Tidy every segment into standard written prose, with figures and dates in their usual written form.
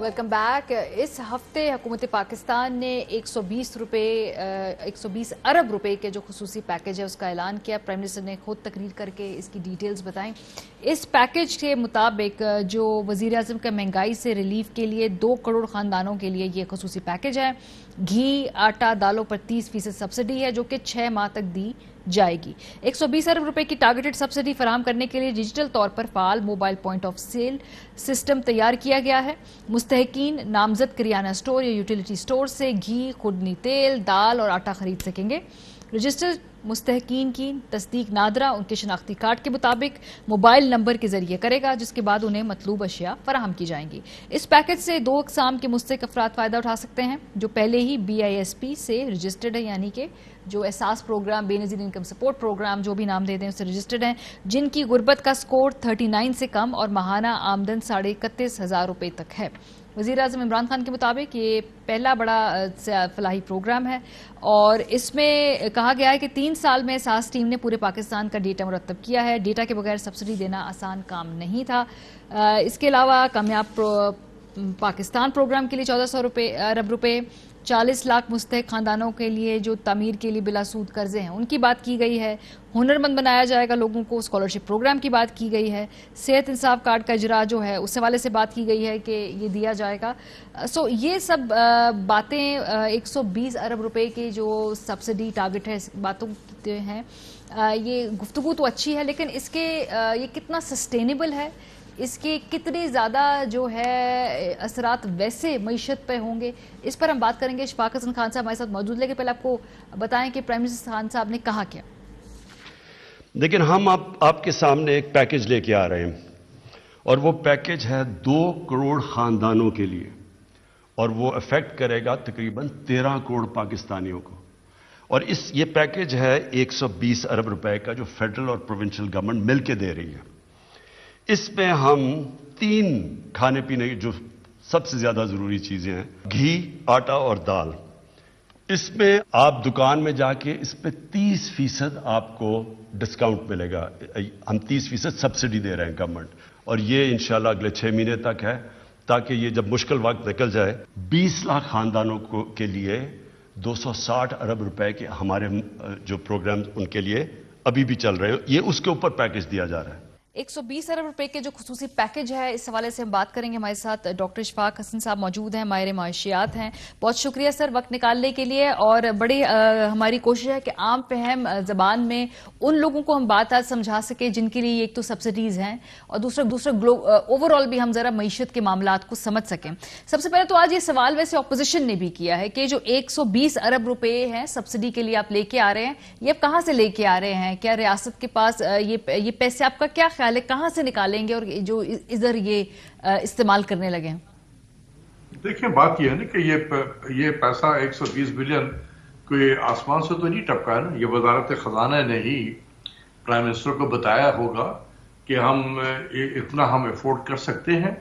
Welcome back. इस हफ्ते हुकूमत पाकिस्तान ने 120 अरब रुपए के जो खुसूसी पैकेज है उसका ऐलान किया। प्राइम मिनिस्टर ने खुद तकरीर करके इसकी डिटेल्स बताएं। इस पैकेज के मुताबिक जो वजीर आज़म का महंगाई से रिलीफ के लिए 2 करोड़ खानदानों के लिए ये खुसूसी पैकेज है। घी, आटा, दालों पर 30% सब्सिडी है जो कि 6 माह तक दी जाएगी। 120 अरब रुपए की टारगेटेड सब्सिडी फराहम करने के लिए डिजिटल तौर पर फाल mobile point of sale system तैयार किया गया है। मुस्तहिकीन नामजद करियाना स्टोर या यूटिलिटी स्टोर से घी, खुदनी तेल, दाल और आटा खरीद सकेंगे। रजिस्टर्ड मुस्तहिकीन की तस्दीक नादरा उनके शनाख्ती कार्ड के मुताबिक मोबाइल नंबर के जरिए करेगा, जिसके बाद उन्हें मतलूब अशिया फराहम की जाएंगी। इस पैकेज से 2 अक़साम के मुस्तहिक अफराद फ़ायदा उठा सकते हैं जो पहले ही BISP से रजिस्टर्ड है, यानी कि जो Ehsaas program, Benazir income support program, जो भी नाम दे दें, उससे रजिस्टर्ड हैं, जिनकी गुर्बत का स्कोर 39 से कम और माहाना आमदन 31,500 रुपये तक है। वज़ीर आज़म इमरान खान के मुताबिक ये पहला बड़ा फलाही प्रोग्राम है और इसमें कहा गया है कि 3 साल में एहसास टीम ने पूरे पाकिस्तान का डेटा मुरतब किया है। डेटा के बगैर सब्सिडी देना आसान काम नहीं था। इसके अलावा कामयाब पाकिस्तान प्रोग्राम के लिए 1400 अरब रुपये, 40 लाख मुस्तहिक खानदानों के लिए जो तामीर के लिए बिलासूद कर्जे हैं उनकी बात की गई है। हुनरमंद बनाया जाएगा लोगों को, स्कॉलरशिप प्रोग्राम की बात की गई है। सेहत इंसाफ कार्ड का इजरा जो है उस हवाले से बात की गई है कि ये दिया जाएगा। सो ये सब बातें 120 अरब रुपए की जो सब्सिडी टारगेट है, बातों हैं, ये गुफ्तगू तो अच्छी है, लेकिन इसके ये कितना सस्टेनेबल है, इसके कितने ज़्यादा जो है असरात वैसे मईशत पे होंगे, इस पर हम बात करेंगे। इशफाक हसन खान साहब हमारे साथ मौजूद, लेकिन पहले आपको बताएं कि प्राइम मिनिस्टर खान साहब ने कहा क्या। लेकिन हम आपके सामने एक पैकेज लेके आ रहे हैं और वो पैकेज है 2 करोड़ खानदानों के लिए और वो अफेक्ट करेगा तकरीबन 13 करोड़ पाकिस्तानियों को। और ये पैकेज है 120 अरब रुपए का जो फेडरल और प्रोविंशियल गवर्नमेंट मिलकर दे रही है। इसमें हम 3 खाने पीने की जो सबसे ज्यादा जरूरी चीजें हैं, घी, आटा और दाल, इसमें आप दुकान में जाके इस पे 30% आपको डिस्काउंट मिलेगा। हम 30% सब्सिडी दे रहे हैं गवर्नमेंट, और ये इंशाल्लाह अगले 6 महीने तक है, ताकि ये जब मुश्किल वक्त निकल जाए 20 लाख खानदानों के लिए 260 अरब रुपए के हमारे जो प्रोग्राम उनके लिए अभी भी चल रहे हैं, ये उसके ऊपर पैकेज दिया जा रहा है। 120 अरब रुपए के जो खुसूसी पैकेज है, इस हवाले से हम बात करेंगे। हमारे साथ डॉक्टर इशफाक हसन साहब मौजूद हैं, माहिर माशियात हैं। बहुत शुक्रिया सर वक्त निकालने के लिए, और बड़ी हमारी कोशिश है कि आम फहम ज़बान में उन लोगों को हम बात आज समझा सके जिनके लिए एक तो सब्सिडीज़ हैं और दूसरा ओवरऑल भी हम ज़रा मईशत के मामलात को समझ सकें। सबसे पहले तो आज ये सवाल वैसे अपोजिशन ने भी किया है कि जो 120 अरब रुपए हैं सब्सिडी के लिए आप लेके आ रहे हैं, ये आप कहाँ से लेके आ रहे हैं? क्या रियासत के पास ये पैसे, आपका क्या कहां से निकालेंगे और जो इधर ये इस्तेमाल करने लगे हैं? देखिए, बात यह है ना कि ये पैसा 120 बिलियन कोई आसमान से तो नहीं टपका है ना। ये वजारत खजाना ने ही प्राइम मिनिस्टर को बताया होगा कि हम इतना हम अफोर्ड कर सकते हैं,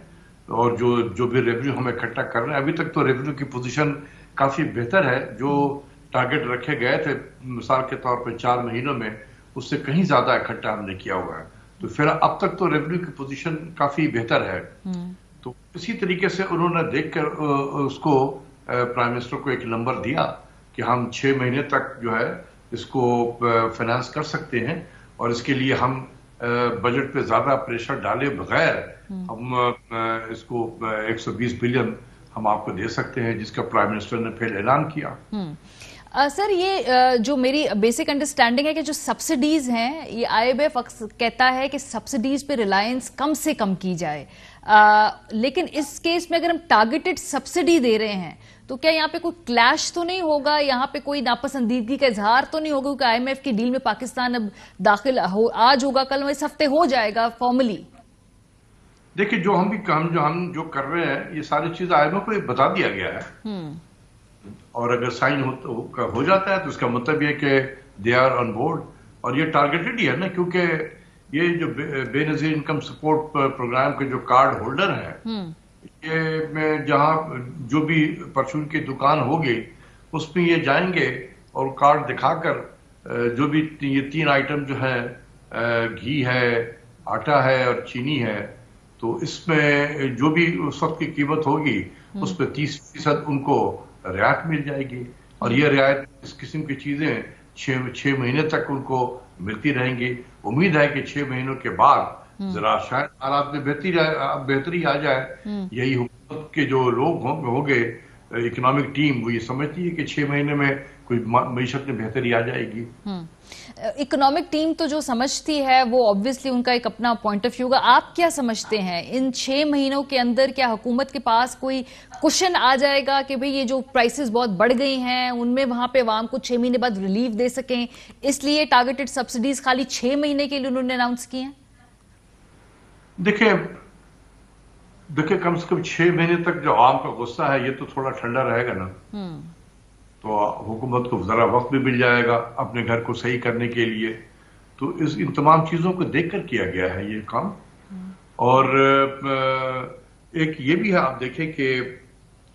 और जो भी रेवेन्यू हम इकट्ठा कर रहे हैं, अभी तक तो रेवेन्यू की पोजीशन काफी बेहतर है। जो टारगेट रखे गए थे मिसाल के तौर पर 4 महीनों में, उससे कहीं ज्यादा इकट्ठा हमने किया हुआ है। तो फिर अब तक तो रेवेन्यू की पोजीशन काफी बेहतर है। तो इसी तरीके से उन्होंने देखकर उसको प्राइम मिनिस्टर को एक नंबर दिया कि हम 6 महीने तक जो है इसको फाइनेंस कर सकते हैं, और इसके लिए हम बजट पे ज्यादा प्रेशर डाले बगैर हम इसको 120 बिलियन हम आपको दे सकते हैं, जिसका प्राइम मिनिस्टर ने फिर ऐलान किया। सर, ये जो मेरी बेसिक अंडरस्टैंडिंग है कि जो सब्सिडीज हैं, ये IMF कहता है कि सब्सिडीज पे रिलायंस कम से कम की जाए, लेकिन इस केस में अगर हम टारगेटेड सब्सिडी दे रहे हैं तो क्या यहाँ पे कोई क्लैश तो नहीं होगा? यहाँ पे कोई नापसंदीदगी का इजहार तो नहीं होगा? क्योंकि IMF की डील में पाकिस्तान अब दाखिल आज होगा, कल इस हफ्ते हो जाएगा फॉर्मली। देखिए, जो हम कर रहे हैं, ये सारी चीज IMF को बता दिया गया है, और अगर साइन हो जाता है तो उसका मतलब ये कि दे आर ऑन बोर्ड। और ये टारगेटेड ही है ना, क्योंकि ये जो बेनजीर इनकम सपोर्ट प्रोग्राम के जो कार्ड होल्डर हैं, ये में जहां जो भी परचून की दुकान होगी उसमें ये जाएंगे और कार्ड दिखाकर जो भी ये 3 आइटम जो है, घी है, आटा है और चीनी है, تو اس میں جو بھی اس وقت کی قیمت ہوگی اس پہ 30% ان کو رعایت مل جائے گی، اور یہ رعایت اس قسم کی چیزیں 6 مہینے تک ان کو ملتی رہیں گی۔ امید ہے کہ 6 مہینوں کے بعد ذرا شاید حالات میں بہتری آ جائے۔ یہی حکومت کے جو لوگ ہوں گے، اکنامک ٹیم، وہ یہ سمجھتی ہے کہ 6 مہینے میں کوئی معیشت میں بہتری آ جائے گی۔ اکنامک ٹیم تو جو سمجھتی ہے وہ obviously ان کا ایک اپنا پوائنٹ آف ویو ہوگا، آپ کیا سمجھتے ہیں ان 6 مہینوں کے اندر کیا حکومت کے پاس کوئی کوشن آ جائے گا کہ بھئی یہ جو پرائسز بہت بڑھ گئی ہیں ان میں وہاں پہ عوام کو 6 مہینے بعد ریلیف دے سکیں، اس لیے ٹارگیٹڈ سبسڈیز خالی 6 مہینے کے لیے انہوں نے اناؤنس کی ہیں؟ دیکھیں کم سے کم 6 مہینے تک جو عوام کا غصہ ہے یہ تو تھوڑا ٹھنڈا رہے گا نا، تو حکومت کو ذرا وقت بھی مل جائے گا اپنے گھر کو صحیح کرنے کے لیے۔ تو ان تمام چیزوں کو دیکھ کر کیا گیا ہے یہ کام۔ اور ایک یہ بھی ہے، آپ دیکھیں کہ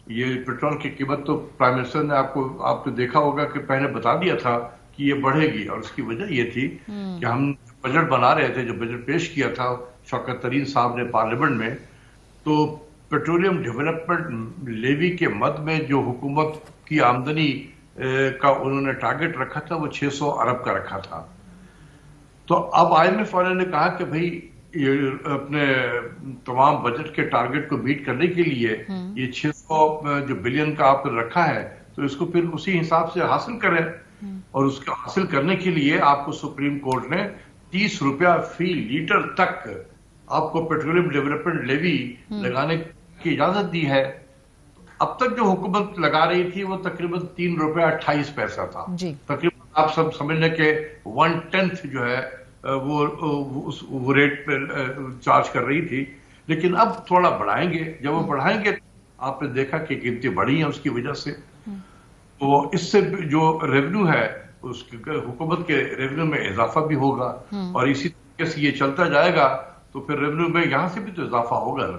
یہ پیٹرول کی قیمت تو پرائم منسٹر نے آپ نے دیکھا ہوگا کہ پہلے بتا دیا تھا کہ یہ بڑھے گی، اور اس کی وجہ یہ تھی کہ ہم بجٹ بنا رہے تھے، جو بجٹ پیش کیا تھا شوکت ترین صاحب نے پارلیمنٹ میں، تو پیٹرولیم ڈیولپمنٹ لیوی کے مد میں جو حکومت کی آمدنی کا انہوں نے ٹارگٹ رکھا تھا وہ 600 ارب کا رکھا تھا۔ تو اب IMF والے نے کہا کہ بھئی یہ اپنے تمام بجٹ کے ٹارگٹ کو میٹ کرنے کے لیے یہ 600 جو بلین کا آپ نے رکھا ہے تو اس کو پھر اسی حساب سے حاصل کریں، اور اس کو حاصل کرنے کے لیے آپ کو سپریم کورٹ نے 30 روپیہ فی لیٹر تک آپ کو پیٹرولیم ڈیولپمنٹ لیوی لگانے کی اجازت دی ہے۔ اب تک جو حکومت لگا رہی تھی وہ تقریباً 3 روپے 28 پیسہ تھا، تقریباً آپ سب سمجھ لیں کہ 1/10 جو ہے وہ ریٹ پہ چارج کر رہی تھی، لیکن اب تھوڑا بڑھائیں گے۔ جب وہ بڑھائیں گے آپ نے دیکھا کہ قیمتیں بڑھی ہیں اس کی وجہ سے، تو اس سے جو ریونیو ہے اس حکومت کے ریونیو میں اضافہ بھی ہوگا، اور اسی طریقے سے یہ چلتا جائے گا تو پھر ریونیو میں یہاں سے بھی تو اضافہ ہوگا نا۔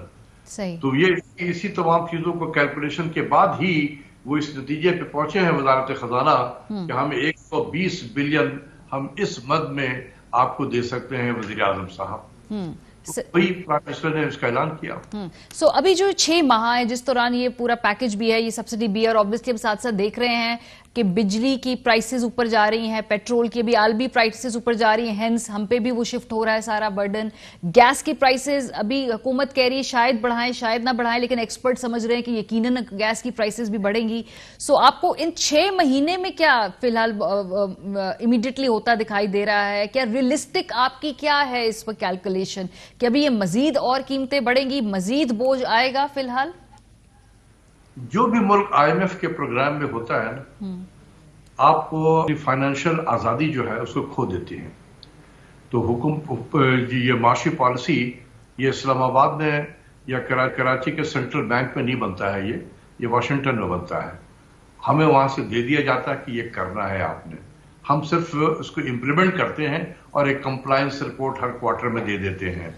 تو یہ اسی تمام چیزوں کو کیلکولیشن کے بعد ہی وہ اس نتیجے پہ پہنچے ہیں وزارت خزانہ کہ ہم 120 بلین ہم اس مد میں آپ کو دے سکتے ہیں وزیر اعظم صاحب۔ وہی پرائم منسٹر نے اس کا اعلان کیا۔ ابھی جو 6 ماہ ہے جس دوران یہ پورا پیکج بھی ہے، یہ سبسڈی بھی ہے، اور obviously ہم ساتھ ساتھ دیکھ رہے ہیں کہ بجلی کی پرائسز اوپر جا رہی ہیں، پیٹرول کی بھی عالمی پرائسز اوپر جا رہی ہیں، ہینس ہم پہ بھی وہ شفٹ ہو رہا ہے سارا برڈن۔ گیس کی پرائسز ابھی حکومت کہہ رہی ہے شاید بڑھائیں شاید نہ بڑھائیں، لیکن ایکسپرٹ سمجھ رہے ہیں کہ یقیناً گیس کی پرائسز بھی بڑھیں گی۔ آپ کو ان 6 مہینے میں کیا فی الحال امیڈیٹلی ہوتا دکھائی دے رہا ہے؟ کیا ریئلسٹک آپ کی کیا ہے اس پر کیلکولیشن کہ ابھی یہ مزید اور قیمتیں بڑھیں گی، مزید بوجھ آئے گا؟ فی الحال جو بھی ملک IMF کے پروگرام میں ہوتا ہے نا، آپ کو فائنینشل آزادی جو ہے اس کو کھو دیتے ہیں۔ تو یہ معاشی پالیسی یہ اسلام آباد میں یا کراچی کے سینٹرل بینک میں نہیں بنتا ہے، یہ واشنگٹن میں بنتا ہے۔ ہمیں وہاں سے دے دیا جاتا ہے کہ یہ کرنا ہے آپ نے، ہم صرف اس کو امپلیمنٹ کرتے ہیں اور ایک کمپلائنس رپورٹ ہر کوارٹر میں دے دیتے ہیں۔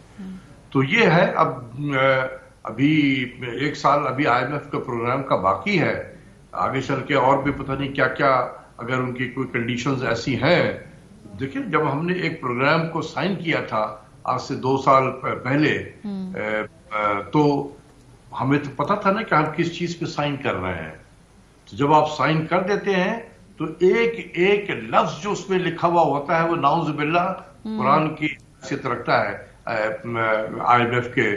تو یہ ہے، ابھی 1 سال ابھی IMF کا پروگرام کا باقی ہے، آگے چل کے اور بھی پتہ نہیں کیا کیا اگر ان کی کوئی کنڈیشنز ایسی ہیں۔ دیکھیں جب ہم نے ایک پروگرام کو سائن کیا تھا آج سے 2 سال پہلے، تو ہمیں تو پتا تھا نا کہ ہم کس چیز پہ سائن کر رہے ہیں۔ تو جب آپ سائن کر دیتے ہیں تو ایک لفظ جو اس میں لکھا ہوا ہوتا ہے وہ نعوذ باللہ قرآن کی حیثیت رکھتا ہے IMF کے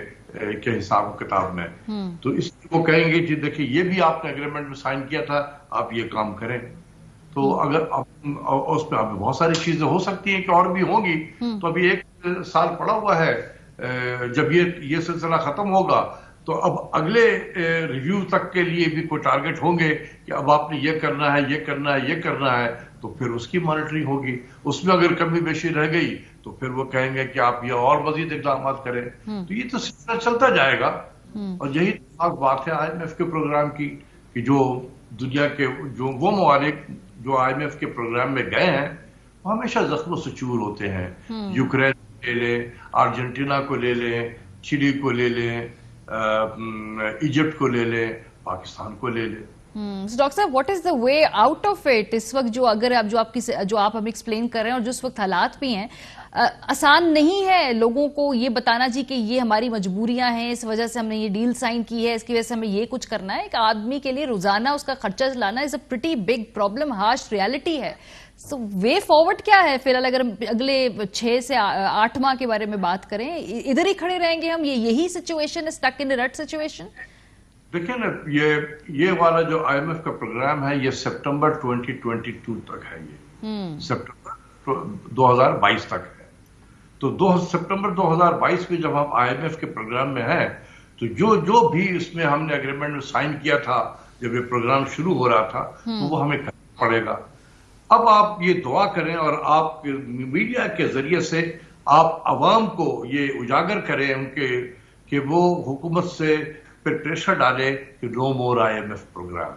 حساب کتاب میں۔ تو اس کو کہیں گے جی دیکھیں یہ بھی آپ نے اگریمنٹ میں سائن کیا تھا، آپ یہ کام کریں۔ تو اگر اس میں اب بہت ساری چیزیں ہو سکتی ہیں کہ اور بھی ہوں گی، تو ابھی 1 سال پڑا ہوا ہے، جب یہ سلسلہ ختم ہوگا تو اب اگلے ریویو تک کے لیے بھی کوئی ٹارگٹ ہوں گے کہ اب آپ نے یہ کرنا ہے، یہ کرنا ہے، یہ کرنا ہے، تو پھر اس کی مانیٹرنگ ہوگی۔ اس میں اگر کمی بیشی رہ گئی تو پھر وہ کہیں گے کہ آپ یہ اور مزید اقدامات کریں۔ تو یہ تو سلسلہ چلتا جائے گا، اور یہی بات ہے IMF کے پروگرام کی کہ جو دنیا کے وہ ممالک جو IMF کے پروگرام میں گئے ہیں وہ ہمیشہ زخم و سچور ہوتے ہیں۔ یوکرین لے لیں، ارجنٹینا کو لے لیں، چلی کو لے لیں، ایجپٹ کو لے لیں، پاکستان کو لے لیں۔ डॉक्टर साहब, what is the way out of it इस वक्त, जो अगर आप जो आप हमें एक्सप्लेन कर रहे हैं और जिस वक्त हालात भी हैं, आसान नहीं है लोगों को ये बताना जी कि ये हमारी मजबूरियां हैं, इस वजह से हमने ये डील साइन की है, इसकी वजह से हमें ये कुछ करना है। एक आदमी के लिए रोजाना उसका खर्चा चलाना is a pretty big problem, harsh reality है। सो वे फॉरवर्ड क्या है फिलहाल, अगर हम अगले 6 से 8 माह के बारे में बात करें? इधर ही खड़े रहेंगे हम, यही सिचुएशन है, स्टक इन रट सिचुएशन? देखिए ना, ये वाला जो IMF का प्रोग्राम है ये सितंबर 2022 तक है, ये सितंबर 2022 तक है। तो सितंबर 2022 में जब हम IMF के प्रोग्राम में हैं, तो जो भी इसमें हमने एग्रीमेंट में साइन किया था जब ये प्रोग्राम शुरू हो रहा था, तो वो हमें करना पड़ेगा। अब आप ये दुआ करें और आप मीडिया के जरिए से आप अवाम को ये उजागर करें उनके कि वो हुकूमत से फिर प्रेशर डाले कि नो मोर IMF प्रोग्राम,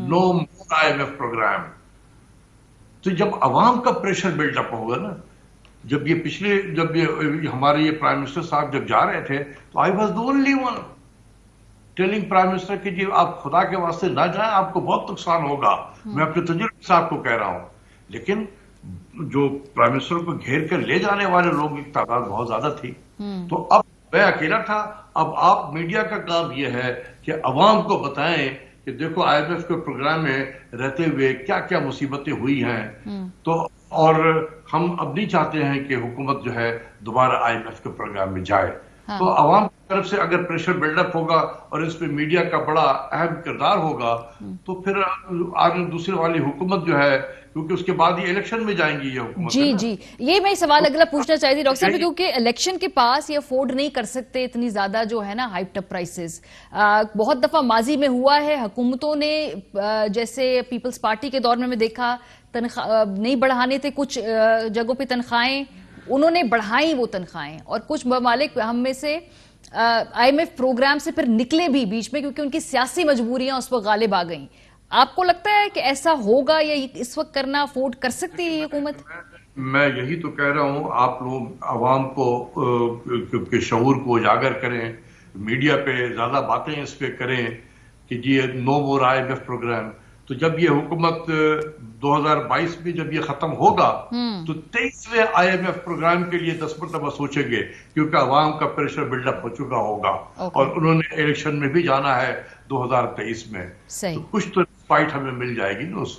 नो मोर IMF प्रोग्राम। तो जब अवाम का प्रेशर बिल्डअप होगा ना, जब ये हमारे ये प्राइम मिनिस्टर साहब जब जा रहे थे, तो I was the only one telling prime minister कि जी आप खुदा के वास्ते ना जाएं, आपको बहुत नुकसान होगा। मैं अपने तजुर्बे से आपको कह रहा हूं। लेकिन जो प्राइम मिनिस्टर को घेर कर ले जाने वाले लोगों की तादाद बहुत ज्यादा थी। तो अब मैं अकेला था। अब आप मीडिया का काम यह है कि अवाम को बताएं कि देखो IMF के प्रोग्राम में रहते हुए क्या क्या मुसीबतें हुई हैं। तो और हम अब नहीं चाहते हैं कि हुकूमत जो है दोबारा IMF के प्रोग्राम में जाए। तो अवाम की तरफ से अगर प्रेशर बिल्डअप होगा और इस पे मीडिया का बड़ा अहम किरदार होगा, तो फिर आगे दूसरी वाली हुकूमत जो है, क्योंकि उसके बाद ये इलेक्शन में जाएंगी ये हुकूमत। जी, ये मैं सवाल अगला पूछना चाहती थी डॉक्टर साहब, क्योंकि इलेक्शन के पास ये अफोर्ड नहीं कर सकते इतनी ज्यादा जो है ना हाइप्ड अप प्राइसेस। बहुत दफा माजी में हुआ है, हुकूमतों ने जैसे पीपल्स पार्टी के दौर में देखा, तनख्वाह नहीं बढ़ाने थे कुछ जगहों पे तनख्वाहें, उन्होंने बढ़ाई वो तनख्वाहें, और कुछ ममालिक हम में से IMF प्रोग्राम से फिर निकले भी बीच में, क्योंकि उनकी सियासी मजबूरियां उस पर गालिब आ गईं। आपको लगता है कि ऐसा होगा या इस वक्त करना अफोर्ड कर सकती है ये हुकूमत? मैं यही तो कह रहा हूं, आप लोग आवाम को के शऊर को उजागर करें, मीडिया पे ज्यादा बातें इस पे करें कि जी नो मोर IMF प्रोग्राम। तो जब ये हुकूमत 2022 में जब ये खत्म होगा, तो 23वें IMF प्रोग्राम के लिए 10 मरतबा सोचेंगे, क्योंकि अवाम का प्रेशर बिल्डअप हो चुका होगा। और उन्होंने इलेक्शन में भी जाना है 2023 में। सही। तो कुछ तो फाइट हमें मिल जाएगी ना उस